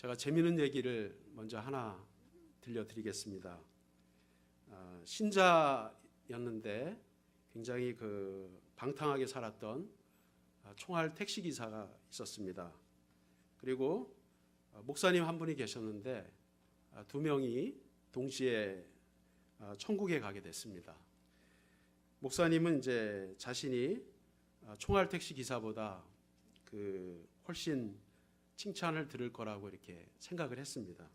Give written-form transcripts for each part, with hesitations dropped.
제가 재미있는 얘기를 먼저 하나 들려드리겠습니다. 신자였는데 굉장히 방탕하게 살았던 총알 택시 기사가 있었습니다. 그리고 목사님 한 분이 계셨는데 두 명이 동시에 천국에 가게 됐습니다. 목사님은 이제 자신이 총알 택시 기사보다 훨씬 칭찬을 들을 거라고 이렇게 생각을 했습니다.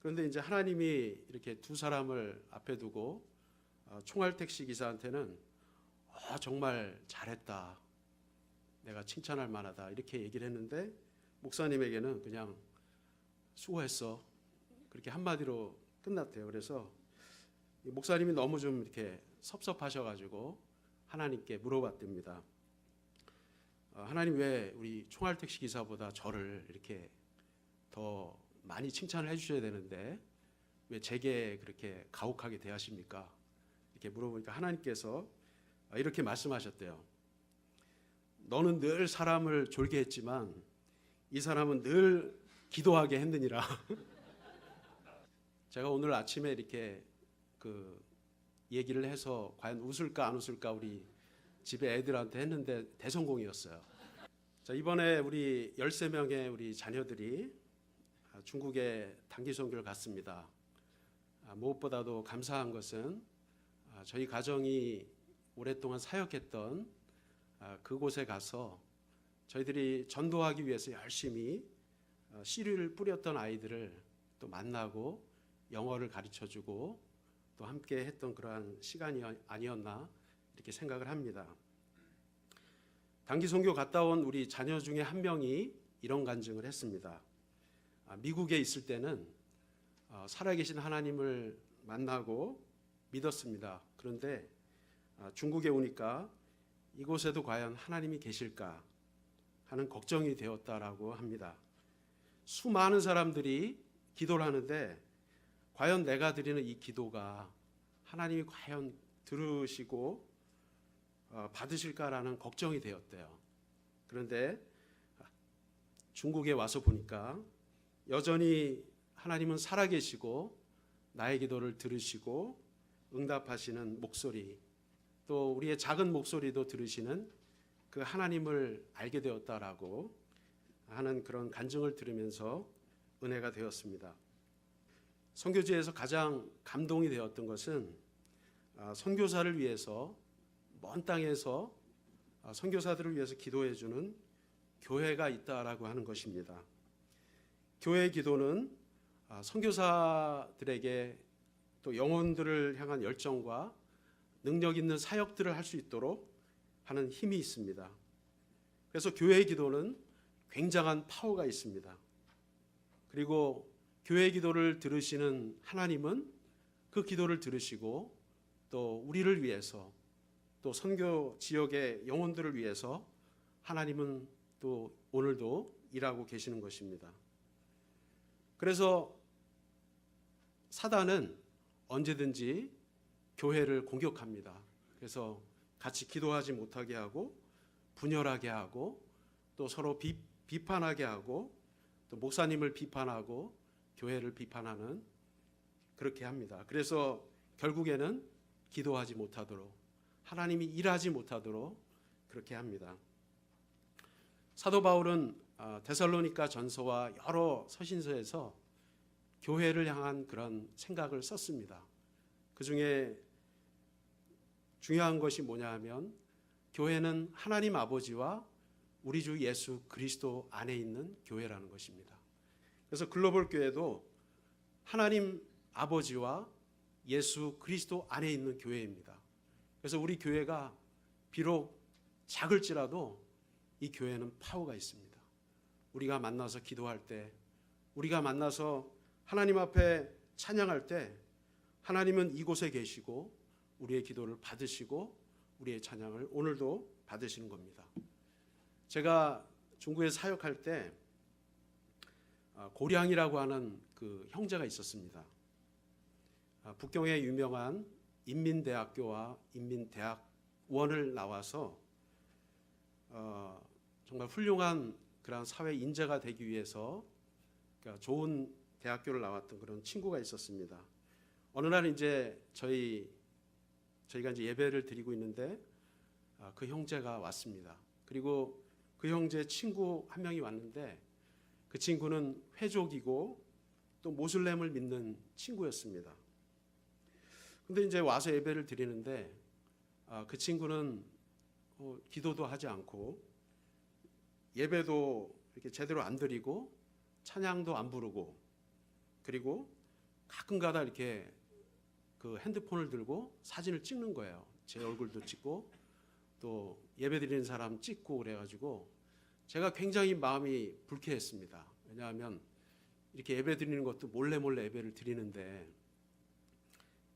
그런데 이제 하나님이 이렇게 두 사람을 앞에 두고 총알 택시 기사한테는 정말 잘했다, 내가 칭찬할 만하다 이렇게 얘기를 했는데, 목사님에게는 그냥 수고했어 그렇게 한마디로 끝났대요. 그래서 목사님이 너무 좀 이렇게 섭섭하셔가지고 하나님께 물어봤답니다. 하나님, 왜 우리 총알 택시 기사보다 저를 이렇게 더 많이 칭찬을 해주셔야 되는데 왜 제게 그렇게 가혹하게 대하십니까? 이렇게 물어보니까 하나님께서 이렇게 말씀하셨대요. 너는 늘 사람을 졸게 했지만 이 사람은 늘 기도하게 했느니라. 제가 오늘 아침에 이렇게 얘기를 해서 과연 웃을까 안 웃을까 우리 집에 애들한테 했는데 대성공이었어요. 자, 이번에 우리 13명의 우리 자녀들이 중국에 단기 선교를 갔습니다. 무엇보다도 감사한 것은 저희 가정이 오랫동안 사역했던 그곳에 가서 저희들이 전도하기 위해서 열심히 씨를 뿌렸던 아이들을 또 만나고 영어를 가르쳐주고 또 함께 했던 그러한 시간이 아니었나 이렇게 생각을 합니다. 단기 선교 갔다 온 우리 자녀 중에 한 명이 이런 간증을 했습니다. 미국에 있을 때는 살아계신 하나님을 만나고 믿었습니다. 그런데 중국에 오니까 이곳에도 과연 하나님이 계실까 하는 걱정이 되었다라고 합니다. 수많은 사람들이 기도를 하는데 과연 내가 드리는 이 기도가 하나님이 과연 들으시고 받으실까라는 걱정이 되었대요. 그런데 중국에 와서 보니까 여전히 하나님은 살아계시고 나의 기도를 들으시고 응답하시는 목소리, 또 우리의 작은 목소리도 들으시는 그 하나님을 알게 되었다라고 하는 그런 간증을 들으면서 은혜가 되었습니다. 선교지에서 가장 감동이 되었던 것은 선교사를 위해서 먼 땅에서 선교사들을 위해서 기도해 주는 교회가 있다라고 하는 것입니다. 교회의 기도는 선교사들에게 또 영혼들을 향한 열정과 능력 있는 사역들을 할 수 있도록 하는 힘이 있습니다. 그래서 교회의 기도는 굉장한 파워가 있습니다. 그리고 교회의 기도를 들으시는 하나님은 그 기도를 들으시고 또 우리를 위해서 또 선교 지역의 영혼들을 위해서 하나님은 또 오늘도 일하고 계시는 것입니다. 그래서 사단은 언제든지 교회를 공격합니다. 그래서 같이 기도하지 못하게 하고 분열하게 하고 또 서로 비판하게 하고 또 목사님을 비판하고 교회를 비판하는 그렇게 합니다. 그래서 결국에는 기도하지 못하도록, 하나님이 일하지 못하도록 그렇게 합니다. 사도 바울은 데살로니가 전서와 여러 서신서에서 교회를 향한 그런 생각을 썼습니다. 그 중에 중요한 것이 뭐냐 하면 교회는 하나님 아버지와 우리 주 예수 그리스도 안에 있는 교회라는 것입니다. 그래서 글로벌 교회도 하나님 아버지와 예수 그리스도 안에 있는 교회입니다. 그래서 우리 교회가 비록 작을지라도 이 교회는 파워가 있습니다. 우리가 만나서 기도할 때, 우리가 만나서 하나님 앞에 찬양할 때 하나님은 이곳에 계시고 우리의 기도를 받으시고 우리의 찬양을 오늘도 받으시는 겁니다. 제가 중국에 사역할 때 고량이라고 하는 그 형제가 있었습니다. 북경의 유명한 인민대학교와 인민대학원을 나와서 정말 훌륭한 그런 사회 인재가 되기 위해서 그러니까 좋은 대학교를 나왔던 그런 친구가 있었습니다. 어느 날 이제 저희가 이제 예배를 드리고 있는데 그 형제가 왔습니다. 그리고 그 형제 친구 한 명이 왔는데 그 친구는 회족이고 또 모슬렘을 믿는 친구였습니다. 근데 이제 와서 예배를 드리는데 그 친구는 기도도 하지 않고 예배도 이렇게 제대로 안 드리고 찬양도 안 부르고 그리고 가끔가다 이렇게 그 핸드폰을 들고 사진을 찍는 거예요. 제 얼굴도 찍고 또 예배 드리는 사람 찍고 그래가지고 제가 굉장히 마음이 불쾌했습니다. 왜냐하면 이렇게 예배 드리는 것도 몰래 예배를 드리는데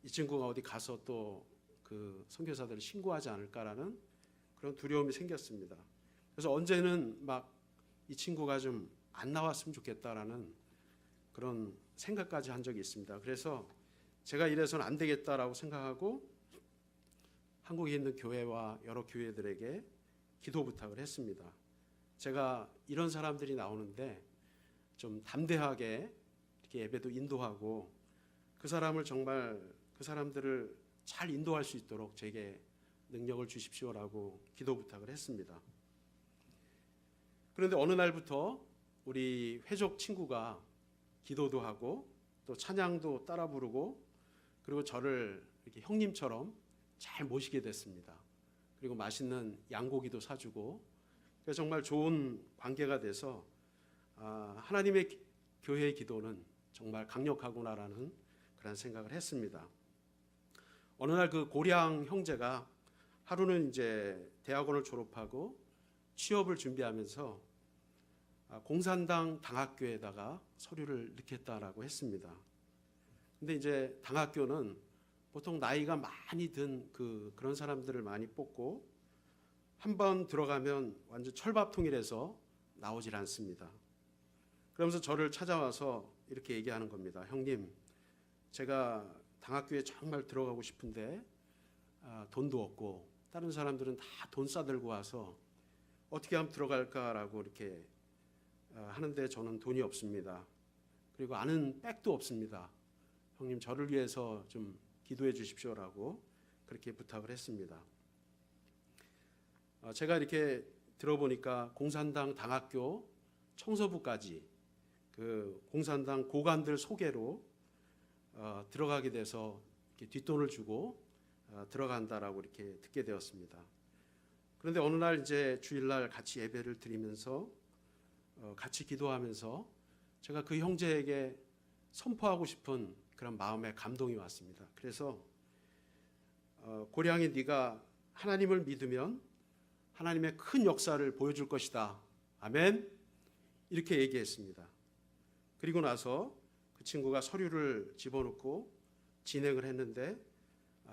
이 친구가 어디 가서 또 그 선교사들을 신고하지 않을까라는 그런 두려움이 생겼습니다. 그래서 언제는 막 이 친구가 좀 안 나왔으면 좋겠다라는 그런 생각까지 한 적이 있습니다. 그래서 제가 이래서는 안 되겠다라고 생각하고 한국에 있는 교회와 여러 교회들에게 기도 부탁을 했습니다. 제가 이런 사람들이 나오는데 좀 담대하게 이렇게 예배도 인도하고 그 사람들을 잘 인도할 수 있도록 제게 능력을 주십시오라고 기도 부탁을 했습니다. 그런데 어느 날부터 우리 회족 친구가 기도도 하고 또 찬양도 따라 부르고 그리고 저를 이렇게 형님처럼 잘 모시게 됐습니다. 그리고 맛있는 양고기도 사주고 그래서 정말 좋은 관계가 돼서 하나님의 교회의 기도는 정말 강력하구나라는 그런 생각을 했습니다. 어느 날 그 고량 형제가 하루는 이제 대학원을 졸업하고 취업을 준비하면서 공산당 당학교에다가 서류를 넣겠다라고 했습니다. 근데 이제 당학교는 보통 나이가 많이 든 그런 사람들을 많이 뽑고 한번 들어가면 완전 철밥통이라서 나오질 않습니다. 그러면서 저를 찾아와서 이렇게 얘기하는 겁니다. 형님, 제가 당학교에 정말 들어가고 싶은데 돈도 없고 다른 사람들은 다 돈 싸들고 와서 어떻게 하면 들어갈까라고 이렇게 하는데 저는 돈이 없습니다. 그리고 아는 백도 없습니다. 형님 저를 위해서 좀 기도해 주십시오라고 그렇게 부탁을 했습니다. 제가 이렇게 들어보니까 공산당 당학교 청소부까지 그 공산당 고관들 소개로 들어가게 돼서 이렇게 뒷돈을 주고 들어간다라고 이렇게 듣게 되었습니다. 그런데 어느 날 이제 주일날 같이 예배를 드리면서 같이 기도하면서 제가 그 형제에게 선포하고 싶은 그런 마음의 감동이 왔습니다. 그래서 고량이 네가 하나님을 믿으면 하나님의 큰 역사를 보여줄 것이다. 아멘. 이렇게 얘기했습니다. 그리고 나서 그 친구가 서류를 집어넣고 진행을 했는데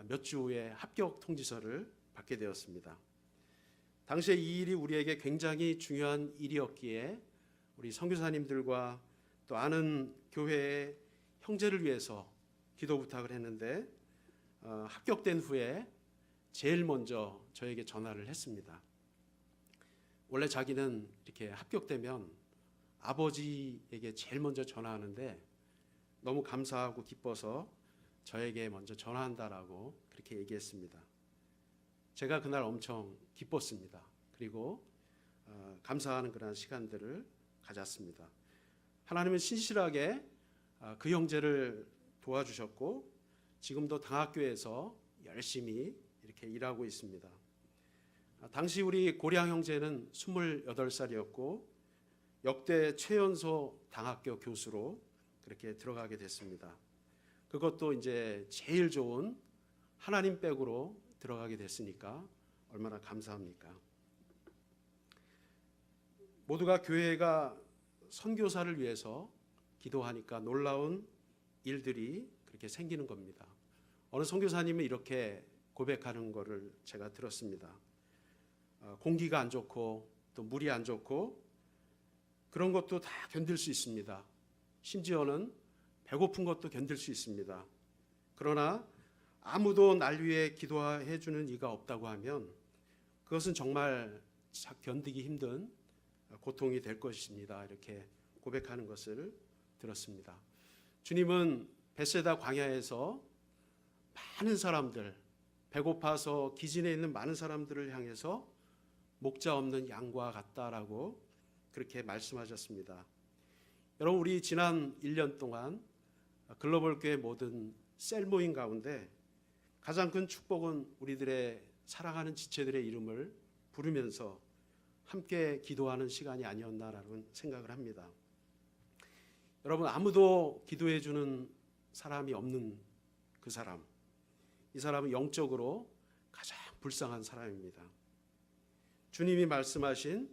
몇 주 후에 합격 통지서를 받게 되었습니다. 당시에 이 일이 우리에게 굉장히 중요한 일이었기에 우리 선교사님들과 또 아는 교회의 형제를 위해서 기도 부탁을 했는데 합격된 후에 제일 먼저 저에게 전화를 했습니다. 원래 자기는 이렇게 합격되면 아버지에게 제일 먼저 전화하는데 너무 감사하고 기뻐서 저에게 먼저 전화한다라고 그렇게 얘기했습니다. 제가 그날 엄청 기뻤습니다. 그리고 감사하는 그런 시간들을 가졌습니다. 하나님은 신실하게 그 형제를 도와주셨고 지금도 당학교에서 열심히 이렇게 일하고 있습니다. 당시 우리 고량 형제는 28살이었고 역대 최연소 당학교 교수로 그렇게 들어가게 됐습니다. 그것도 이제 제일 좋은 하나님 백으로 들어가게 됐으니까 얼마나 감사합니까? 모두가 교회가 선교사를 위해서 기도하니까 놀라운 일들이 그렇게 생기는 겁니다. 어느 선교사님은 이렇게 고백하는 것을 제가 들었습니다. 공기가 안 좋고 또 물이 안 좋고 그런 것도 다 견딜 수 있습니다. 심지어는 배고픈 것도 견딜 수 있습니다. 그러나 아무도 날 위해 기도해 주는 이가 없다고 하면 그것은 정말 견디기 힘든 고통이 될 것입니다. 이렇게 고백하는 것을 들었습니다. 주님은 벳세다 광야에서 많은 사람들, 배고파서 기진해 있는 많은 사람들을 향해서 목자 없는 양과 같다라고 그렇게 말씀하셨습니다. 여러분, 우리 지난 1년 동안 글로벌 교회 모든 셀 모임 가운데 가장 큰 축복은 우리들의 사랑하는 지체들의 이름을 부르면서 함께 기도하는 시간이 아니었나라는 생각을 합니다. 여러분, 아무도 기도해 주는 사람이 없는 그 사람, 이 사람은 영적으로 가장 불쌍한 사람입니다. 주님이 말씀하신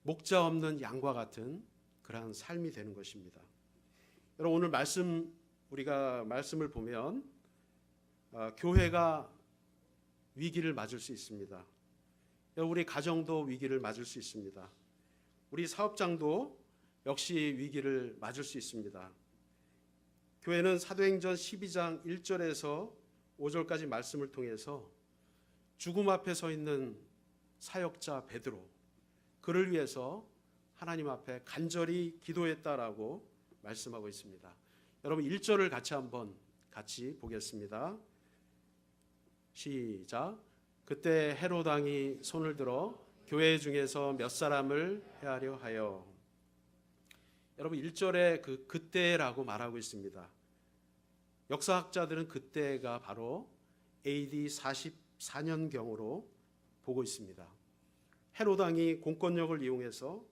목자 없는 양과 같은 그러한 삶이 되는 것입니다. 여러분, 오늘 우리가 말씀을 보면 교회가 위기를 맞을 수 있습니다. 우리 가정도 위기를 맞을 수 있습니다. 우리 사업장도 역시 위기를 맞을 수 있습니다. 교회는 사도행전 12장 1절에서 5절까지 말씀을 통해서 죽음 앞에 서 있는 사역자 베드로, 그를 위해서 하나님 앞에 간절히 기도했다라고 말씀하고 있습니다. 여러분, 1절을 같이 보겠습니다. 시작. 그때 헤롯 왕이 손을 들어 교회 중에서 몇 사람을 해하려 하여. 여러분, 1절에 그때라고 말하고 있습니다. 역사학자들은 그때가 바로 AD 44년경으로 보고 있습니다. 헤롯 왕이 공권력을 이용해서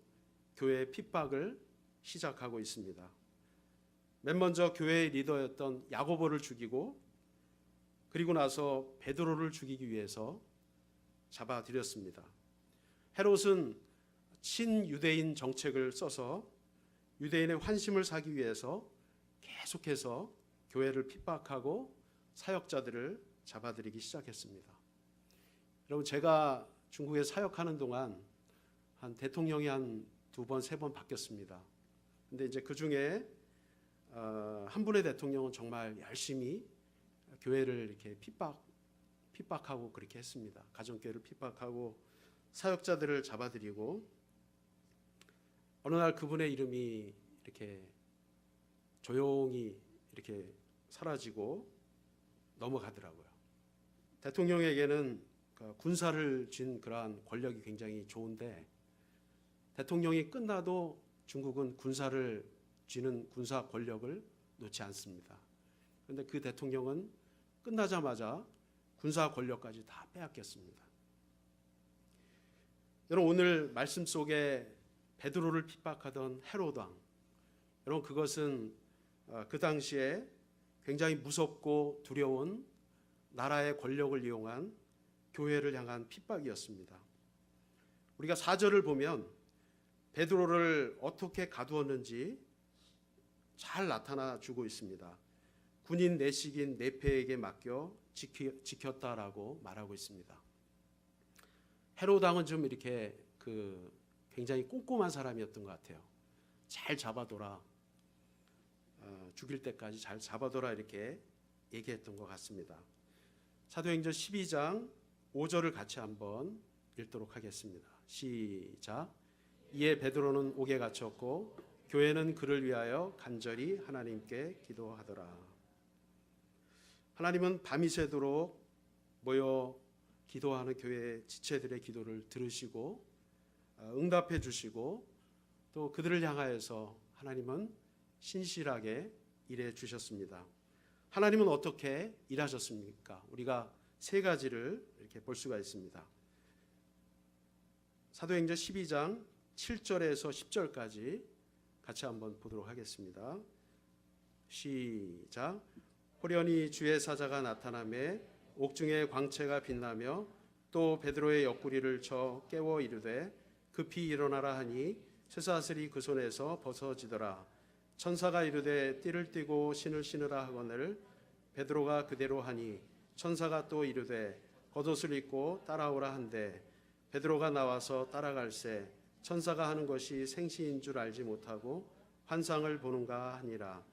교회의 핍박을 시작하고 있습니다. 맨 먼저 교회의 리더였던 야고보를 죽이고, 그리고 나서 베드로를 죽이기 위해서 잡아들였습니다. 헤롯은 친유대인 정책을 써서 유대인의 환심을 사기 위해서 계속해서 교회를 핍박하고 사역자들을 잡아들이기 시작했습니다. 여러분, 제가 중국에 사역하는 동안 대통령이 한 2번, 3번 바뀌었습니다. 근데 이제 그 중에 한 분의 대통령은 정말 열심히 교회를 이렇게 핍박하고 그렇게 했습니다. 가정교회를 핍박하고 사역자들을 잡아들이고, 어느 날 그분의 이름이 이렇게 조용히 이렇게 사라지고 넘어가더라고요. 대통령에게는 군사를 쥔 그러한 권력이 굉장히 좋은데, 대통령이 끝나도 중국은 군사를 쥐는 군사 권력을 놓지 않습니다. 그런데 그 대통령은 끝나자마자 군사 권력까지 다 빼앗겼습니다. 여러분, 오늘 말씀 속에 베드로를 핍박하던 헤롯 왕, 여러분, 그것은 그 당시에 굉장히 무섭고 두려운 나라의 권력을 이용한 교회를 향한 핍박이었습니다. 우리가 4절을 보면 베드로를 어떻게 가두었는지 잘 나타나 주고 있습니다. 군인 내식인 네페에게 맡겨 지켰다라고 말하고 있습니다. 헤롯 왕은 좀 이렇게 굉장히 꼼꼼한 사람이었던 것 같아요. 잘 잡아둬라, 죽일 때까지 잘 잡아둬라, 이렇게 얘기했던 것 같습니다. 사도행전 12장 5절을 같이 한번 읽도록 하겠습니다. 시작. 이에 베드로는 옥에 갇혔고 교회는 그를 위하여 간절히 하나님께 기도하더라. 하나님은 밤이 새도록 모여 기도하는 교회 지체들의 기도를 들으시고 응답해 주시고, 또 그들을 향하여서 하나님은 신실하게 일해 주셨습니다. 하나님은 어떻게 일하셨습니까? 우리가 3가지를 이렇게 볼 수가 있습니다. 사도행전 12장 7절에서 10절까지 같이 한번 보도록 하겠습니다. 시작. 호련히 주의 사자가 나타나매 옥중에 광채가 빛나며 또 베드로의 옆구리를 쳐 깨워 이르되 급히 일어나라 하니 쇠사슬이 그 손에서 벗어지더라. 천사가 이르되 띠를 띠고 신을 신으라 하거늘 베드로가 그대로 하니 천사가 또 이르되 겉옷을 입고 따라오라 한대 베드로가 나와서 따라갈새 천사가 하는 것이 생시인 줄 알지 못하고 환상을 보는가 하니라.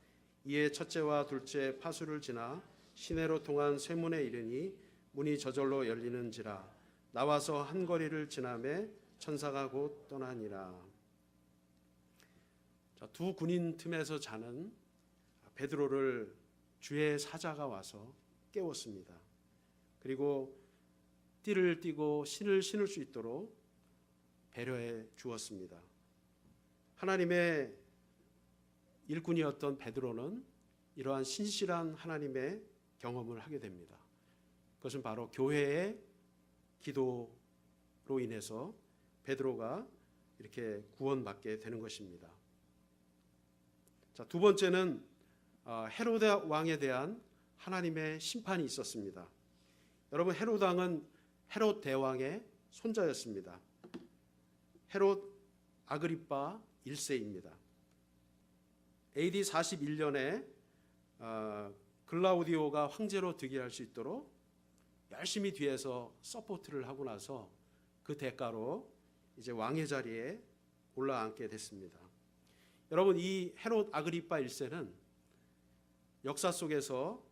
이에 첫째와 둘째 파수를 지나 시내로 통한 쇠문에 이르니 문이 저절로 열리는지라. 나와서 한 거리를 지나매 천사가 곧 떠나니라. 두 군인 틈에서 자는 베드로를 주의 사자가 와서 깨웠습니다. 그리고 띠를 띠고 신을 신을 수 있도록 배려해 주었습니다. 하나님의 일꾼이었던 베드로는 이러한 신실한 하나님의 경험을 하게 됩니다. 그것은 바로 교회의 기도로 인해서 베드로가 이렇게 구원받게 되는 것입니다. 자, 두 번째는 헤로데 왕에 대한 하나님의 심판이 있었습니다. 여러분, 헤롯 왕은 헤롯 대왕의 손자였습니다. 헤롯 아그리빠 1세입니다. AD 41년에 글라우디오가 황제로 즉위할 수 있도록 열심히 뒤에서 서포트를 하고 나서 그 대가로 이제 왕의 자리에 올라앉게 됐습니다. 여러분, 이 헤롯 아그리빠 1세는 역사 속에서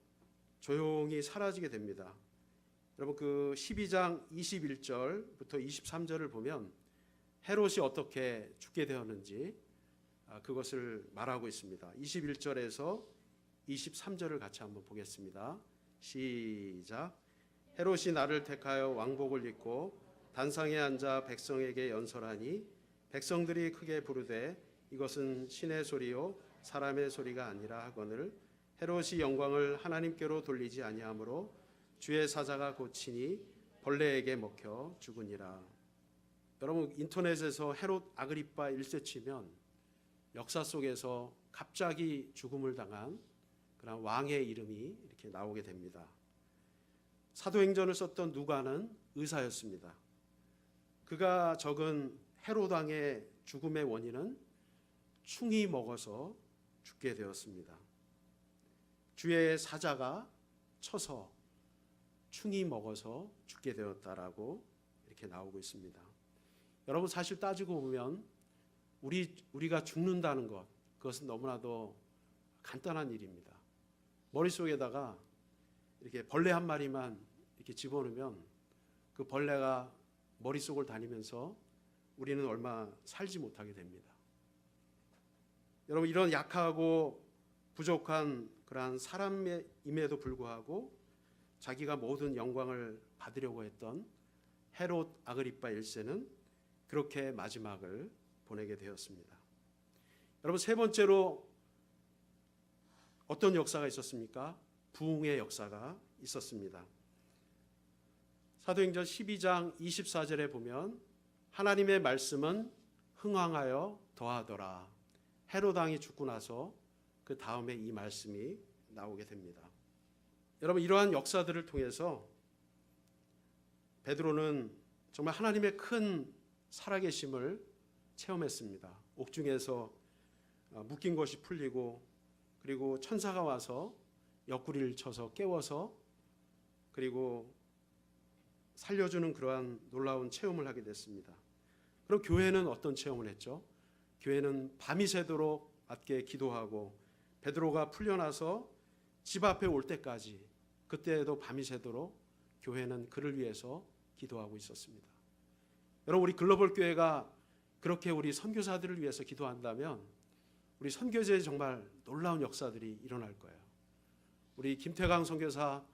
조용히 사라지게 됩니다. 여러분, 그 12장 21절부터 23절을 보면 헤롯이 어떻게 죽게 되었는지 그것을 말하고 있습니다. 21절에서 23절을 같이 한번 보겠습니다. 시작. 헤롯이 나를 택하여 왕복을 입고 단상에 앉아 백성에게 연설하니 백성들이 크게 부르되 이것은 신의 소리요 사람의 소리가 아니라 하거늘 헤롯이 영광을 하나님께로 돌리지 아니하므로 주의 사자가 고치니 벌레에게 먹혀 죽으니라. 여러분, 인터넷에서 헤롯 아그리빠 1세 치면 역사 속에서 갑자기 죽음을 당한 그런 왕의 이름이 이렇게 나오게 됩니다. 사도행전을 썼던 누가는 의사였습니다. 그가 적은 헤롯 왕의 죽음의 원인은 충이 먹어서 죽게 되었습니다. 주의 사자가 쳐서 충이 먹어서 죽게 되었다라고 이렇게 나오고 있습니다. 여러분, 사실 따지고 보면 우리가 죽는다는 것, 그것은 너무나도 간단한 일입니다. 머릿속에다가 이렇게 벌레 한 마리만 이렇게 집어넣으면 그 벌레가 머릿속을 다니면서 우리는 얼마 살지 못하게 됩니다. 여러분, 이런 약하고 부족한 그러한 사람임에도 불구하고 자기가 모든 영광을 받으려고 했던 헤롯 아그리빠 1세는 그렇게 마지막을 보내게 되었습니다. 여러분, 세 번째로 어떤 역사가 있었습니까? 부흥의 역사가 있었습니다. 사도행전 12장 24절에 보면 하나님의 말씀은 흥왕하여 더하더라. 헤롯 왕이 죽고 나서 그 다음에 이 말씀이 나오게 됩니다. 여러분, 이러한 역사들을 통해서 베드로는 정말 하나님의 큰 살아계심을 체험했습니다. 옥중에서 묶인 것이 풀리고, 그리고 천사가 와서 옆구리를 쳐서 깨워서, 그리고 살려주는 그러한 놀라운 체험을 하게 됐습니다. 그럼 교회는 어떤 체험을 했죠? 교회는 밤이 새도록 낮게 기도하고, 베드로가 풀려나서 집 앞에 올 때까지, 그때에도 밤이 새도록 교회는 그를 위해서 기도하고 있었습니다. 여러분, 우리 글로벌 교회가 그렇게 우리 선교사들을 위해서 기도한다면 우리 선교제에 정말 놀라운 역사들이 일어날 거예요. 우리 김태강 선교사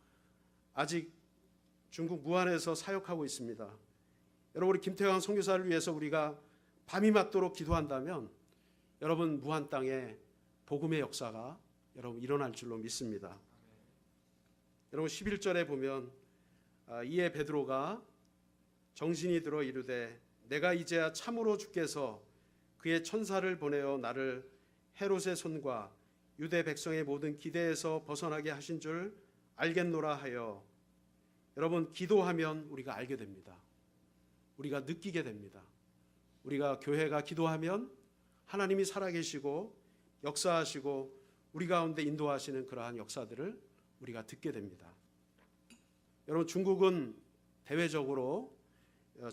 아직 중국 무안에서 사역하고 있습니다. 여러분, 우리 김태강 선교사를 위해서 우리가 밤이 맞도록 기도한다면 여러분, 무안 땅에 복음의 역사가 여러분 일어날 줄로 믿습니다. 여러분, 11절에 보면 이에 베드로가 정신이 들어 이르되 내가 이제야 참으로 주께서 그의 천사를 보내어 나를 헤롯의 손과 유대 백성의 모든 기대에서 벗어나게 하신 줄 알겠노라 하여. 여러분, 기도하면 우리가 알게 됩니다. 우리가 느끼게 됩니다. 우리가 교회가 기도하면 하나님이 살아계시고 역사하시고 우리 가운데 인도하시는 그러한 역사들을 우리가 듣게 됩니다. 여러분, 중국은 대외적으로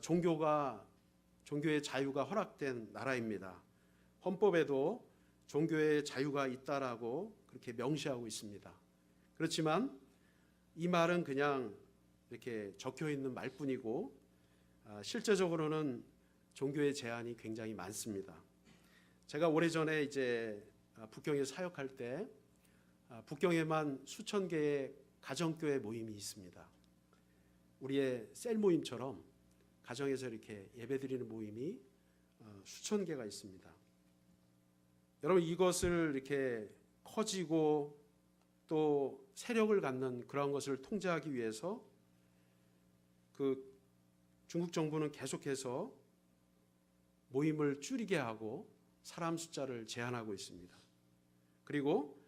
종교의 자유가 허락된 나라입니다. 헌법에도 종교의 자유가 있다라고 그렇게 명시하고 있습니다. 그렇지만 이 말은 그냥 이렇게 적혀 있는 말뿐이고 실제적으로는 종교의 제한이 굉장히 많습니다. 제가 오래전에 이제 북경에 사역할 때 북경에만 수천 개의 가정교회 모임이 있습니다. 우리의 셀 모임처럼 가정에서 이렇게 예배드리는 모임이 수천 개가 있습니다. 여러분, 이것을 이렇게 커지고 또 세력을 갖는 그런 것을 통제하기 위해서 그 중국 정부는 계속해서 모임을 줄이게 하고 사람 숫자를 제한하고 있습니다. 그리고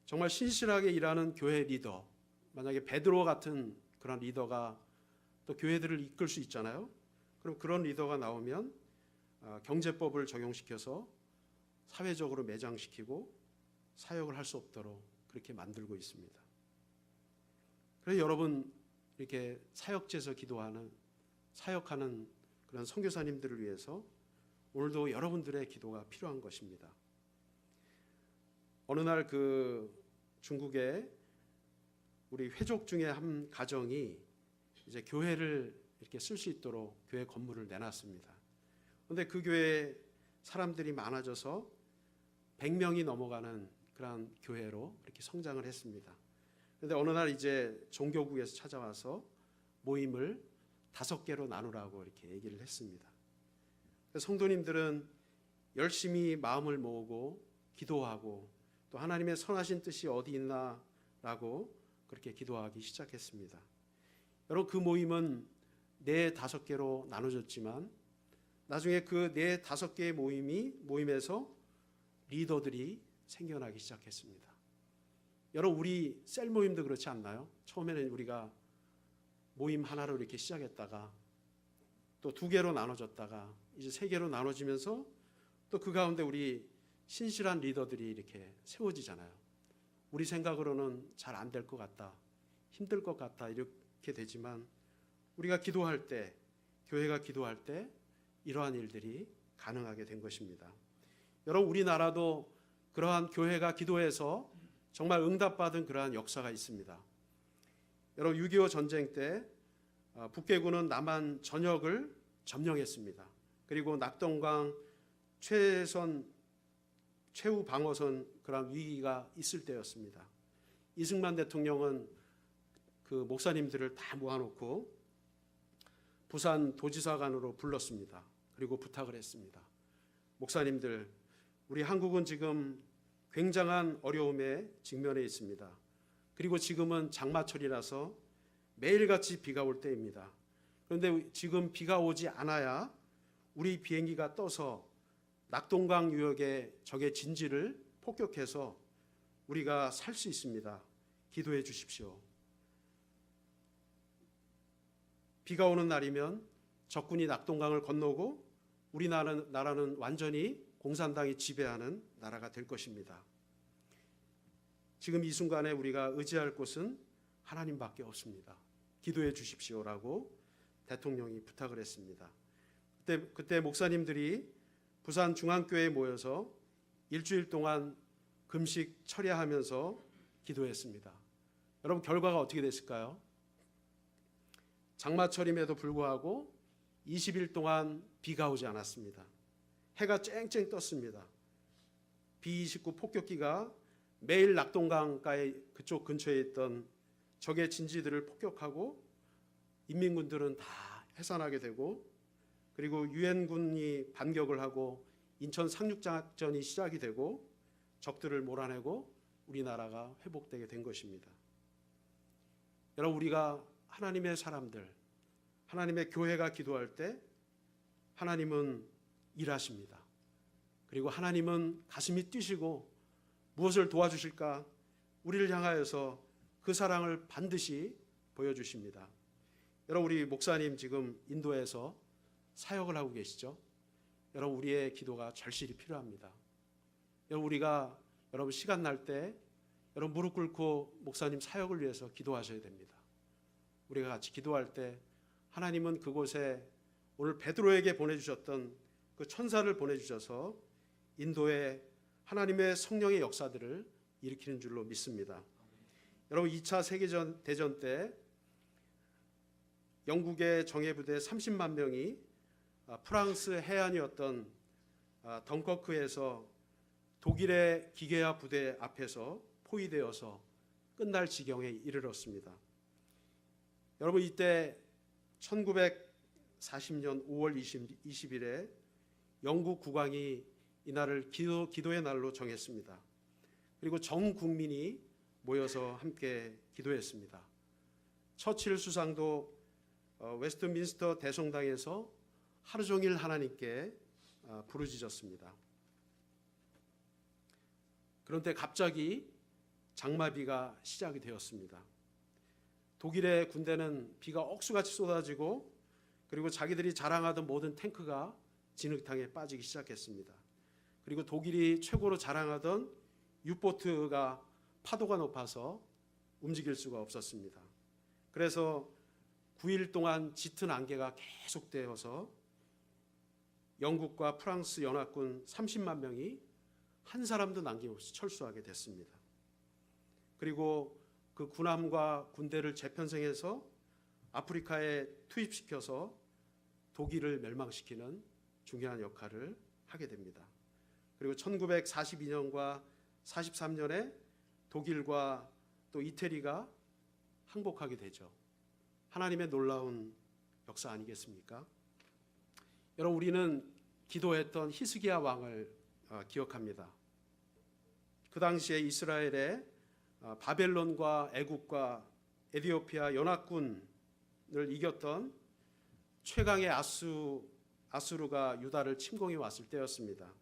정말 신실하게 일하는 교회 리더, 만약에 베드로 같은 그런 리더가 또 교회들을 이끌 수 있잖아요. 그럼 그런 리더가 나오면 경제법을 적용시켜서 사회적으로 매장시키고 사역을 할 수 없도록 그렇게 만들고 있습니다. 그래서 여러분, 이렇게 사역제에서 기도하는, 사역하는 그런 선교사님들을 위해서 오늘도 여러분들의 기도가 필요한 것입니다. 어느 날 그 중국에 우리 회족 중에 한 가정이 이제 교회를 이렇게 쓸 수 있도록 교회 건물을 내놨습니다. 그런데 그 교회에 사람들이 많아져서 100명이 넘어가는 그런 교회로 이렇게 성장을 했습니다. 그런데 어느 날 이제 종교국에서 찾아와서 모임을 5개로 나누라고 이렇게 얘기를 했습니다. 성도님들은 열심히 마음을 모으고 기도하고 또 하나님의 선하신 뜻이 어디 있나라고 그렇게 기도하기 시작했습니다. 여러분, 그 모임은 4-5개로 나눠졌지만 나중에 그 4-5개의 모임에서 리더들이 생겨나기 시작했습니다. 여러분, 우리 셀 모임도 그렇지 않나요? 처음에는 우리가 모임 하나로 이렇게 시작했다가 또 2개로 나눠졌다가 이제 3개로 나눠지면서 또 그 가운데 우리 신실한 리더들이 이렇게 세워지잖아요. 우리 생각으로는 잘 안 될 것 같다, 힘들 것 같다 이렇게 되지만 우리가 기도할 때, 교회가 기도할 때 이러한 일들이 가능하게 된 것입니다. 여러분, 우리나라도 그러한 교회가 기도해서 정말 응답받은 그러한 역사가 있습니다. 여러분, 6.25 전쟁 때 북괴군은 남한 전역을 점령했습니다. 그리고 낙동강 최후 방어선 그런 위기가 있을 때였습니다. 이승만 대통령은 그 목사님들을 다 모아놓고 부산 도지사관으로 불렀습니다. 그리고 부탁을 했습니다. 목사님들, 우리 한국은 지금 굉장한 어려움에 직면해 있습니다. 그리고 지금은 장마철이라서 매일같이 비가 올 때입니다. 그런데 지금 비가 오지 않아야 우리 비행기가 떠서 낙동강 유역의 적의 진지를 폭격해서 우리가 살 수 있습니다. 기도해 주십시오. 비가 오는 날이면 적군이 낙동강을 건너고 우리나라는 완전히 공산당이 지배하는 나라가 될 것입니다. 지금 이 순간에 우리가 의지할 곳은 하나님밖에 없습니다. 기도해 주십시오라고 대통령이 부탁을 했습니다. 그때 목사님들이 부산 중앙교회에 모여서 일주일 동안 금식 철야하면서 기도했습니다. 여러분, 결과가 어떻게 됐을까요? 장마철임에도 불구하고 20일 동안 비가 오지 않았습니다. 해가 쨍쨍 떴습니다. B-29 폭격기가 매일 낙동강가에 그쪽 근처에 있던 적의 진지들을 폭격하고 인민군들은 다 해산하게 되고, 그리고 유엔군이 반격을 하고 인천 상륙작전이 시작이 되고 적들을 몰아내고 우리나라가 회복되게 된 것입니다. 여러분, 우리가 하나님의 사람들, 하나님의 교회가 기도할 때 하나님은 일하십니다. 그리고 하나님은 가슴이 뛰시고 무엇을 도와주실까? 우리를 향하여서 그 사랑을 반드시 보여주십니다. 여러분, 우리 목사님 지금 인도에서 사역을 하고 계시죠? 여러분, 우리의 기도가 절실히 필요합니다. 여러분, 우리가 여러분 시간 날 때 여러분 무릎 꿇고 목사님 사역을 위해서 기도하셔야 됩니다. 우리가 같이 기도할 때 하나님은 그곳에 오늘 베드로에게 보내주셨던 그 천사를 보내주셔서 인도에 하나님의 성령의 역사들을 일으키는 줄로 믿습니다. 여러분, 2차 세계대전 때 영국의 정예부대 30만 명이 프랑스 해안이었던 덩커크에서 독일의 기계화 부대 앞에서 포위되어서 끝날 지경에 이르렀습니다. 여러분, 이때 1940년 5월 20일에 영국 국왕이 이날을 기도의 날로 정했습니다. 그리고 전 국민이 모여서 함께 기도했습니다. 처칠 수상도 웨스트민스터 대성당에서 하루 종일 하나님께 부르짖었습니다. 그런데 갑자기 장마비가 시작이 되었습니다. 독일의 군대는 비가 억수같이 쏟아지고 그리고 자기들이 자랑하던 모든 탱크가 진흙탕에 빠지기 시작했습니다. 그리고 독일이 최고로 자랑하던 유보트가 파도가 높아서 움직일 수가 없었습니다. 그래서 9일 동안 짙은 안개가 계속되어서 영국과 프랑스 연합군 30만 명이 한 사람도 남김없이 철수하게 됐습니다. 그리고 그 군함과 군대를 재편성해서 아프리카에 투입시켜서 독일을 멸망시키는 중요한 역할을 하게 됩니다. 그리고 1942년과 43년에 독일과 또 이태리가 항복하게 되죠. 하나님의 놀라운 역사 아니겠습니까? 여러분, 우리는 기도했던 히스기야 왕을 기억합니다. 그 당시에 이스라엘에 바벨론과 애국과 에디오피아 연합군을 이겼던 최강의 아수르가 유다를 침공해 왔을 때였습니다.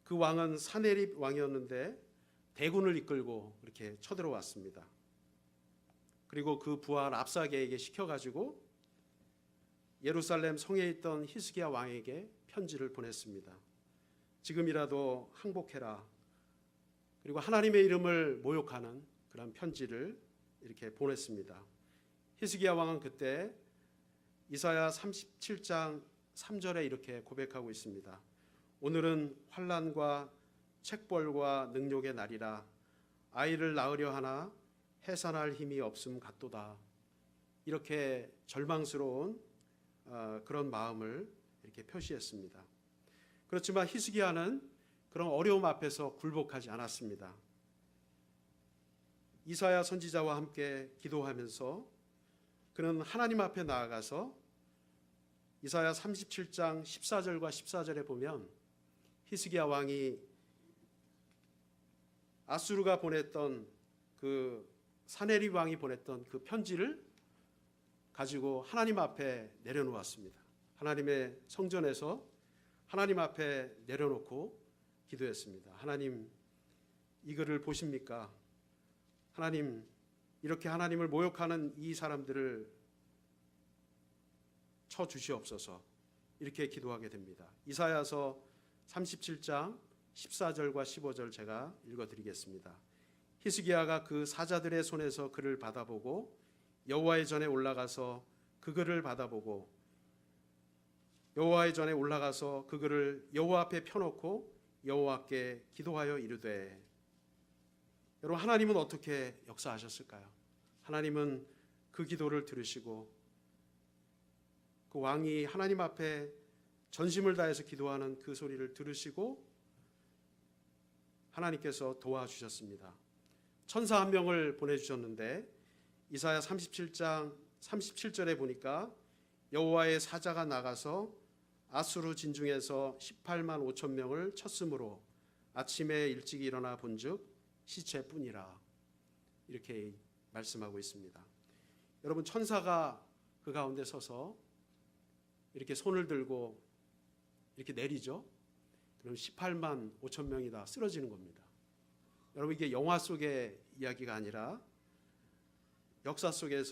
그 왕은 사네립 왕이었는데 대군을 이끌고 이렇게 쳐들어왔습니다. 그리고 그 부하 랍사게에게 시켜가지고 예루살렘 성에 있던 히스기야 왕에게 편지를 보냈습니다. 지금이라도 항복해라. 그리고 하나님의 이름을 모욕하는 그런 편지를 이렇게 보냈습니다. 히스기야 왕은 그때 이사야 37장 3절에 이렇게 고백하고 있습니다. 오늘은 환난과 책벌과 능욕의 날이라. 아이를 낳으려 하나 해산할 힘이 없음 같도다. 이렇게 절망스러운 그런 마음을 이렇게 표시했습니다. 그렇지만 히스기야는 그런 어려움 앞에서 굴복하지 않았습니다. 이사야 선지자와 함께 기도하면서 그는 하나님 앞에 나아가서 이사야 37장 14절과 14절에 보면 히스기야 왕이 아수르가 보냈던 그 사네립 왕이 보냈던 그 편지를 가지고 하나님 앞에 내려놓았습니다. 하나님의 성전에서 하나님 앞에 내려놓고 기도했습니다. 하나님, 이 글을 보십니까? 하나님, 이렇게 하나님을 모욕하는 이 사람들을 쳐 주시옵소서. 이렇게 기도하게 됩니다. 이사야서 37장 14절과 15절 제가 읽어드리겠습니다. 히스기야가 그 사자들의 손에서 그를 받아보고 여호와의 전에 올라가서 그 글을 받아보고 여호와의 전에 올라가서 그 글을 여호와 앞에 펴놓고 여호와께 기도하여 이르되. 여러분, 하나님은 어떻게 역사하셨을까요? 하나님은 그 기도를 들으시고 그 왕이 하나님 앞에 전심을 다해서 기도하는 그 소리를 들으시고 하나님께서 도와주셨습니다. 천사 한 명을 보내주셨는데 이사야 37장 37절에 보니까 여호와의 사자가 나가서 아수르 진중에서 18만 5천 명을 쳤으므로 아침에 일찍 일어나 본즉 시체뿐이라. 이렇게 말씀하고 있습니다. 여러분, 천사가 그 가운데 서서 이렇게 손을 들고 이렇게 내리죠. 그럼 18만 5천 명이 다 쓰러지는 겁니다. 여러분, 이게 영화 속의 이야기가 아니라 역사 속에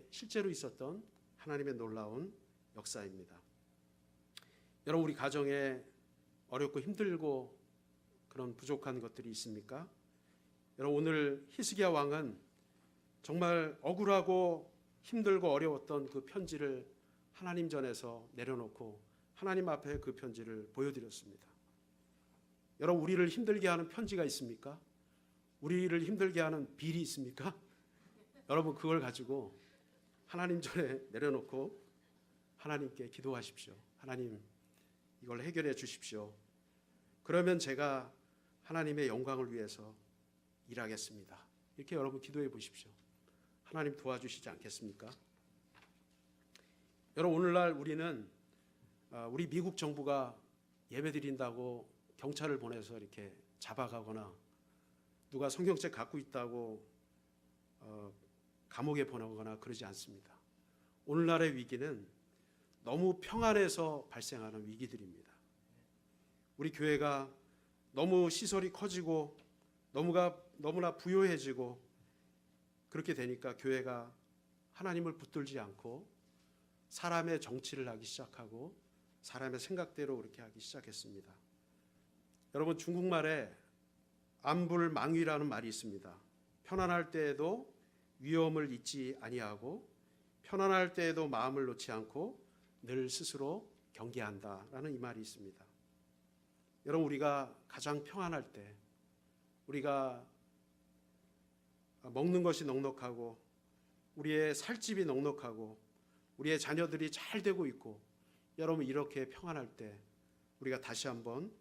실제로 있었던 하나님의 놀라운 역사입니다. 여러분, 우리 가정에 어렵고 힘들고 그런 부족한 것들이 있습니까? 여러분, 오늘 히스기야 왕은 정말 억울하고 힘들고 어려웠던 그 편지를 하나님 전에서 내려놓고 하나님 앞에 그 편지를 보여드렸습니다. 여러분, 우리를 힘들게 하는 편지가 있습니까? 우리를 힘들게 하는 빌이 있습니까? 여러분, 그걸 가지고 하나님 전에 내려놓고 하나님께 기도하십시오. 하나님, 이걸 해결해 주십시오. 그러면 제가 하나님의 영광을 위해서 일하겠습니다. 이렇게 여러분 기도해 보십시오. 하나님 도와주시지 않겠습니까? 여러분, 오늘날 우리는 우리 미국 정부가 예배드린다고 경찰을 보내서 이렇게 잡아가거나 누가 성경책 갖고 있다고 감옥에 보내거나 그러지 않습니다. 오늘날의 위기는 너무 평안해서 발생하는 위기들입니다. 우리 교회가 너무 시설이 커지고 너무나 부요해지고 그렇게 되니까 교회가 하나님을 붙들지 않고 사람의 정치를 하기 시작하고 사람의 생각대로 그렇게 하기 시작했습니다. 여러분, 중국말에 안불망위라는 말이 있습니다. 편안할 때에도 위험을 잊지 아니하고 편안할 때에도 마음을 놓지 않고 늘 스스로 경계한다라는 이 말이 있습니다. 여러분, 우리가 가장 평안할 때, 우리가 먹는 것이 넉넉하고 우리의 살집이 넉넉하고 우리의 자녀들이 잘 되고 있고, 여러분 이렇게 평안할 때 우리가 다시 한번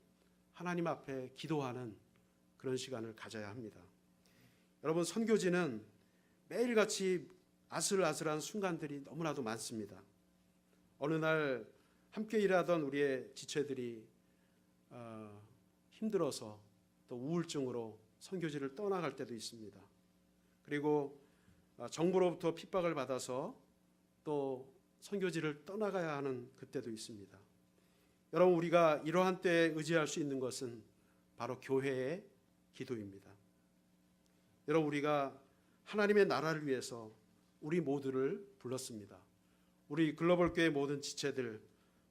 하나님 앞에 기도하는 그런 시간을 가져야 합니다. 여러분, 선교지는 매일같이 아슬아슬한 순간들이 너무나도 많습니다. 어느 날 함께 일하던 우리의 지체들이 힘들어서 또 우울증으로 선교지를 떠나갈 때도 있습니다. 그리고 정부로부터 핍박을 받아서 또 선교지를 떠나가야 하는 그때도 있습니다. 여러분, 우리가 이러한 때에 의지할 수 있는 것은 바로 교회의 기도입니다. 여러분, 우리가 하나님의 나라를 위해서 우리 모두를 불렀습니다. 우리 글로벌 교회 모든 지체들,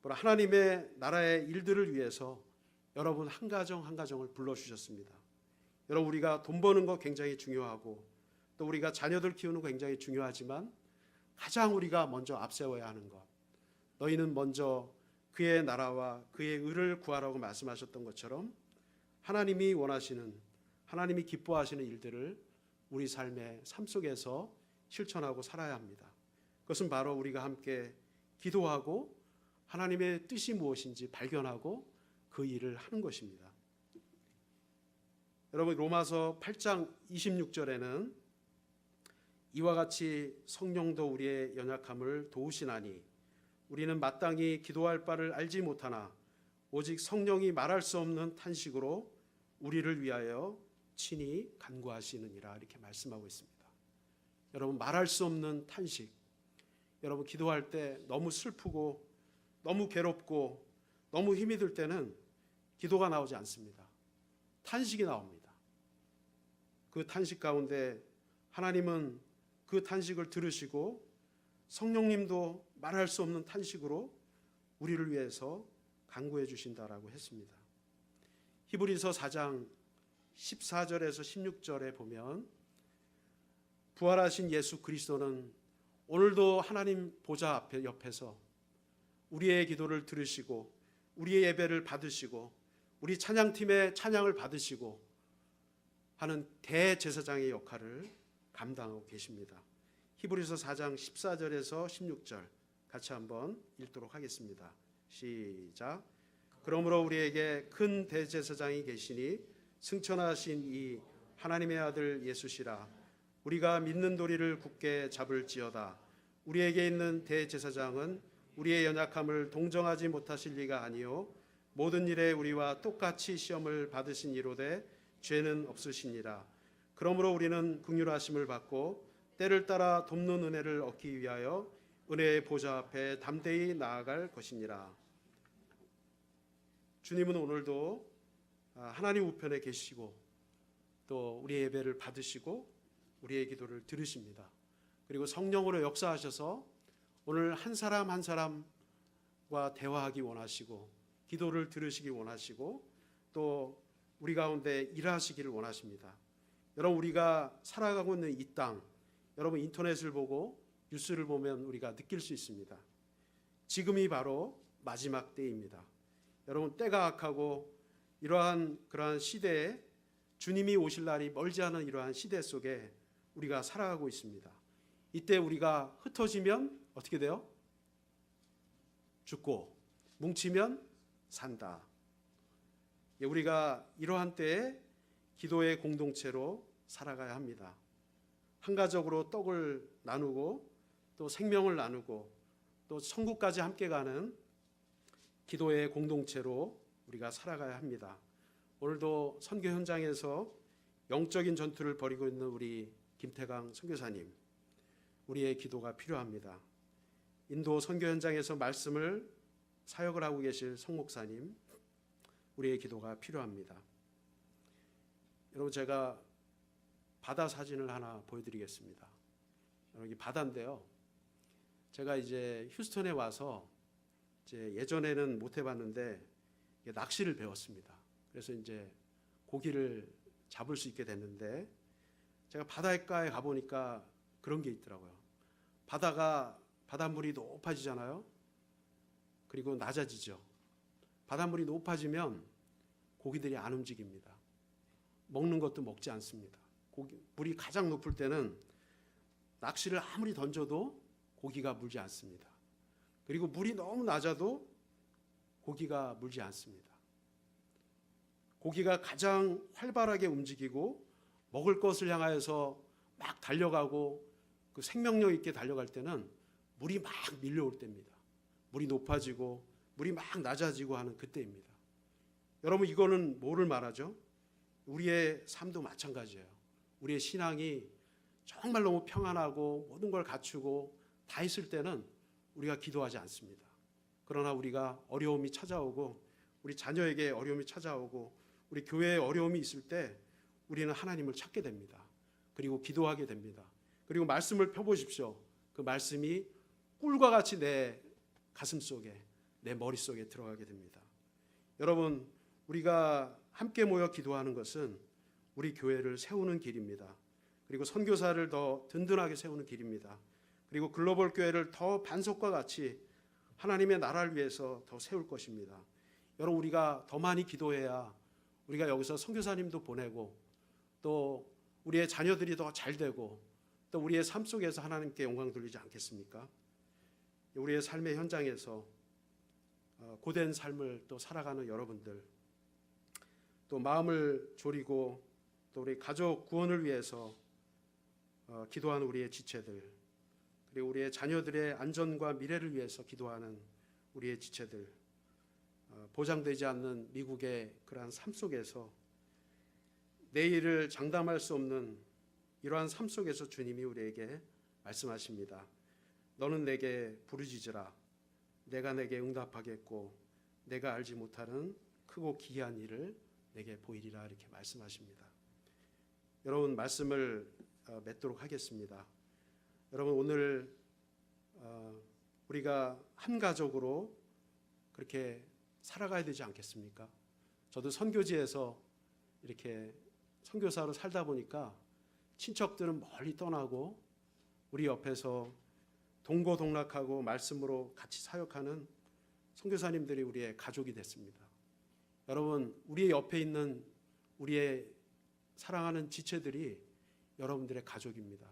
하나님의 나라의 일들을 위해서 여러분 한 가정 한 가정을 불러주셨습니다. 여러분, 우리가 돈 버는 거 굉장히 중요하고 또 우리가 자녀들 키우는 거 굉장히 중요하지만 가장 우리가 먼저 앞세워야 하는 것, 너희는 먼저 그의 나라와 그의 의를 구하라고 말씀하셨던 것처럼 하나님이 원하시는, 하나님이 기뻐하시는 일들을 우리 삶의 삶 속에서 실천하고 살아야 합니다. 그것은 바로 우리가 함께 기도하고 하나님의 뜻이 무엇인지 발견하고 그 일을 하는 것입니다. 여러분, 로마서 8장 26절에는 이와 같이 성령도 우리의 연약함을 도우시나니 우리는 마땅히 기도할 바를 알지 못하나 오직 성령이 말할 수 없는 탄식으로 우리를 위하여 친히 간구하시느니라, 이렇게 말씀하고 있습니다. 여러분, 말할 수 없는 탄식. 여러분, 기도할 때 너무 슬프고 너무 괴롭고 너무 힘이 들 때는 기도가 나오지 않습니다. 탄식이 나옵니다. 그 탄식 가운데 하나님은 그 탄식을 들으시고 성령님도 말할 수 없는 탄식으로 우리를 위해서 간구해 주신다라고 했습니다. 히브리서 4장 14절에서 16절에 보면 부활하신 예수 그리스도는 오늘도 하나님 보좌 앞에 옆에서 우리의 기도를 들으시고 우리의 예배를 받으시고 우리 찬양팀의 찬양을 받으시고 하는 대제사장의 역할을 감당하고 계십니다. 히브리서 4장 14절에서 16절 같이 한번 읽도록 하겠습니다. 시작. 그러므로 우리에게 큰 대제사장이 계시니 승천하신 이 하나님의 아들 예수시라. 우리가 믿는 도리를 굳게 잡을지어다. 우리에게 있는 대제사장은 우리의 연약함을 동정하지 못하실 리가 아니요 모든 일에 우리와 똑같이 시험을 받으신 이로되 죄는 없으시니라. 그러므로 우리는 긍휼하심을 받고 때를 따라 돕는 은혜를 얻기 위하여 은혜의 보좌 앞에 담대히 나아갈 것이니라. 주님은 오늘도 하나님 우편에 계시고 또 우리의 예배를 받으시고 우리의 기도를 들으십니다. 그리고 성령으로 역사하셔서 오늘 한 사람 한 사람과 대화하기 원하시고 기도를 들으시기 원하시고 또 우리 가운데 일하시기를 원하십니다. 여러분, 우리가 살아가고 있는 이 땅, 여러분 인터넷을 보고 뉴스를 보면 우리가 느낄 수 있습니다. 지금이 바로 마지막 때입니다. 여러분, 때가 악하고 그러한 시대에 주님이 오실 날이 멀지 않은 이러한 시대 속에 우리가 살아가고 있습니다. 이때 우리가 흩어지면 어떻게 돼요? 죽고 뭉치면 산다. 우리가 이러한 때에 기도의 공동체로 살아가야 합니다. 한가족으로 떡을 나누고 또 생명을 나누고 또 천국까지 함께 가는 기도의 공동체로 우리가 살아가야 합니다. 오늘도 선교 현장에서 영적인 전투를 벌이고 있는 우리 김태강 선교사님, 우리의 기도가 필요합니다. 인도 선교 현장에서 말씀을 사역을 하고 계실 성 목사님, 우리의 기도가 필요합니다. 여러분, 제가 바다 사진을 하나 보여드리겠습니다. 여기 바다인데요. 제가 이제 휴스턴에 와서 이제 예전에는 못 해봤는데 낚시를 배웠습니다. 그래서 이제 고기를 잡을 수 있게 됐는데 제가 바닷가에 가보니까 그런 게 있더라고요. 바닷물이 높아지잖아요. 그리고 낮아지죠. 바닷물이 높아지면 고기들이 안 움직입니다. 먹는 것도 먹지 않습니다. 물이 가장 높을 때는 낚시를 아무리 던져도 고기가 물지 않습니다. 그리고 물이 너무 낮아도 고기가 물지 않습니다. 고기가 가장 활발하게 움직이고 먹을 것을 향하여서 막 달려가고 그 생명력 있게 달려갈 때는 물이 막 밀려올 때입니다. 물이 높아지고 물이 막 낮아지고 하는 그때입니다. 여러분, 이거는 뭐를 말하죠? 우리의 삶도 마찬가지예요. 우리의 신앙이 정말 너무 평안하고 모든 걸 갖추고 다 있을 때는 우리가 기도하지 않습니다. 그러나 우리가 어려움이 찾아오고 우리 자녀에게 어려움이 찾아오고 우리 교회에 어려움이 있을 때 우리는 하나님을 찾게 됩니다. 그리고 기도하게 됩니다. 그리고 말씀을 펴보십시오. 그 말씀이 꿀과 같이 내 가슴 속에, 내 머릿속에 들어가게 됩니다. 여러분, 우리가 함께 모여 기도하는 것은 우리 교회를 세우는 길입니다. 그리고 선교사를 더 든든하게 세우는 길입니다. 그리고 글로벌 교회를 더 반석과 같이 하나님의 나라를 위해서 더 세울 것입니다. 여러분, 우리가 더 많이 기도해야 우리가 여기서 선교사님도 보내고 또 우리의 자녀들이 더 잘 되고 또 우리의 삶 속에서 하나님께 영광 돌리지 않겠습니까? 우리의 삶의 현장에서 고된 삶을 또 살아가는 여러분들, 또 마음을 졸이고 또 우리 가족 구원을 위해서 기도하는 우리의 지체들, 그리고 우리의 자녀들의 안전과 미래를 위해서 기도하는 우리의 지체들, 보장되지 않는 미국의 그러한 삶 속에서 내일을 장담할 수 없는 이러한 삶 속에서 주님이 우리에게 말씀하십니다. 너는 내게 부르짖으라. 내가 내게 응답하겠고 내가 알지 못하는 크고 기이한 일을 내게 보이리라, 이렇게 말씀하십니다. 여러분, 말씀을 맺도록 하겠습니다. 여러분, 오늘 우리가 한 가족으로 그렇게 살아가야 되지 않겠습니까? 저도 선교지에서 이렇게 선교사로 살다 보니까 친척들은 멀리 떠나고 우리 옆에서 동고동락하고 말씀으로 같이 사역하는 선교사님들이 우리의 가족이 됐습니다. 여러분, 우리 옆에 있는 우리의 사랑하는 지체들이 여러분들의 가족입니다.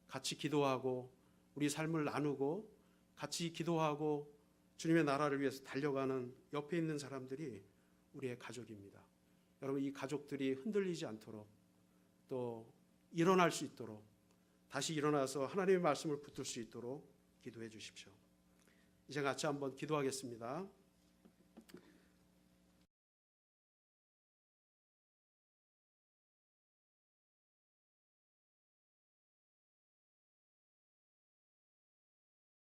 같이 기도하고 우리 삶을 나누고 같이 기도하고 주님의 나라를 위해서 달려가는 옆에 있는 사람들이 우리의 가족입니다. 여러분, 이 가족들이 흔들리지 않도록 또 일어날 수 있도록, 다시 일어나서 하나님의 말씀을 붙들 수 있도록 기도해 주십시오. 이제 같이 한번 기도하겠습니다.